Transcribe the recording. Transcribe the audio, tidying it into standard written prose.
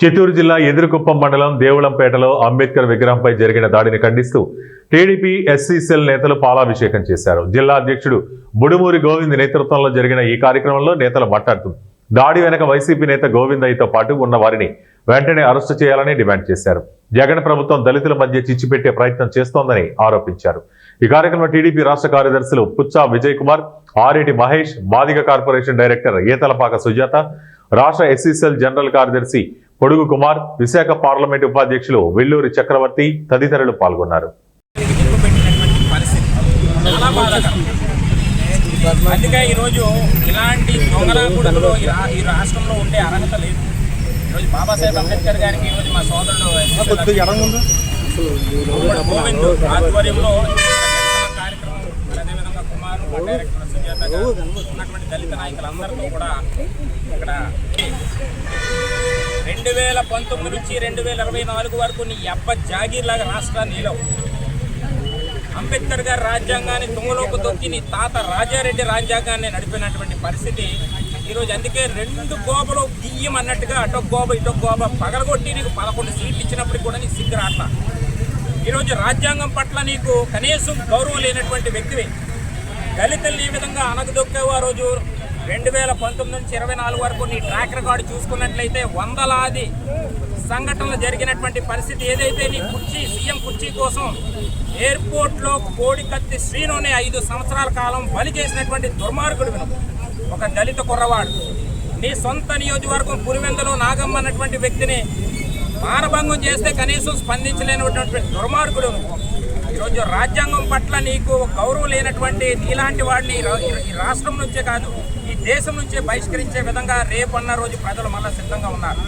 చిత్తూరు జిల్లా ఎదురుకుప్పం మండలం దేవుళంపేటలో అంబేద్కర్ విగ్రహంపై జరిగిన దాడిని ఖండిస్తూ టీడీపీ ఎస్సీ సెల్ నేతలు పాలాభిషేకం చేశారు. జిల్లా అధ్యక్షుడు బుడుమూరి గోవింద్ నేతృత్వంలో జరిగిన ఈ కార్యక్రమంలో నేతలు మాట్లాడుతూ దాడి వెనక వైసీపీ నేత గోవిందయ్యతో పాటు ఉన్న వారిని వెంటనే అరెస్టు చేయాలని డిమాండ్ చేశారు. జగన్ ప్రభుత్వం దళితుల మధ్య చిచ్చుపెట్టే ప్రయత్నం చేస్తోందని ఆరోపించారు. ఈ కార్యక్రమంలో టీడీపీ రాష్ట్ర కార్యదర్శులు పుచ్చా విజయ్ కుమార్, ఆరేటి మహేష్, మాదిగ కార్పొరేషన్ డైరెక్టర్ ఏతలపాక సుజాత, రాష్ట్ర ఎస్సీ సెల్ జనరల్ కార్యదర్శి పొడుగు కుమార్, విశాఖ పార్లమెంటు ఉపాధ్యక్షులు వెల్లూరి చక్రవర్తి తదితరులు పాల్గొన్నారు. అందుకే ఈరోజు ఇలాంటి దొంగలాగుడులో ఈ రాష్ట్రంలో ఉండే అర్హత లేదు. ఈరోజు బాబాసాహెబ్ అంబేద్కర్ గారికి ఈరోజు మా సోదరుడు గోవింద్ ఆధ్వర్యంలో కార్యక్రమం, అదేవిధంగా కుమార్ డైరెక్టర్ సుజాత గారు ఉన్నటువంటి దళిత నాయకులందరితో కూడా ఇక్కడ 2019 నుంచి 2024 వరకు నీ అబ్బ జాగీర్లాగా రాష్ట్రాన్ని నీలో అంబేద్కర్ గారి రాజ్యాంగాన్ని తుంగలోకి తొక్కి నీ తాత రాజారెడ్డి రాజ్యాంగాన్ని నడిపినటువంటి పరిస్థితి ఈరోజు. అందుకే 2 గోబలు బియ్యం అన్నట్టుగా అటొక గోబ ఇటొక గోబ పగలగొట్టి నీకు 11 సీట్లు ఇచ్చినప్పటికి కూడా నీకు సిగ్గు రాట్లా. ఈరోజు రాజ్యాంగం పట్ల నీకు కనీసం గౌరవం లేనటువంటి వ్యక్తివి. దళితుల్ని ఈ విధంగా అనగదొక్కేవు. ఆ రోజు 2019 నుంచి 24 వరకు నీ ట్రాక్ రికార్డు చూసుకున్నట్లయితే వందలాది సంఘటనలు జరిగినటువంటి పరిస్థితి. ఏదైతే నీ కుర్చీ సీఎం కుర్చీ కోసం ఎయిర్పోర్ట్లో కోడికత్తి శ్రీనుని 5 సంవత్సరాల కాలం బలి చేసినటువంటి దుర్మార్గుడు ఒక దళిత కుర్రవాడు. నీ సొంత నియోజకవర్గం పులివెందులో నాగమ్మ అన్నటువంటి వ్యక్తిని మానభంగం చేస్తే కనీసం స్పందించలేనటువంటి దుర్మార్గుడు. ఈరోజు రాజ్యాంగం పట్ల నీకు గౌరవం లేనటువంటి నీలాంటి వాడిని ఈ రాష్ట్రం నుంచే కాదు ఈ దేశం నుంచే బహిష్కరించే విధంగా రేపన్న రోజు ప్రజలు మళ్ళీ సిద్ధంగా ఉన్నారు.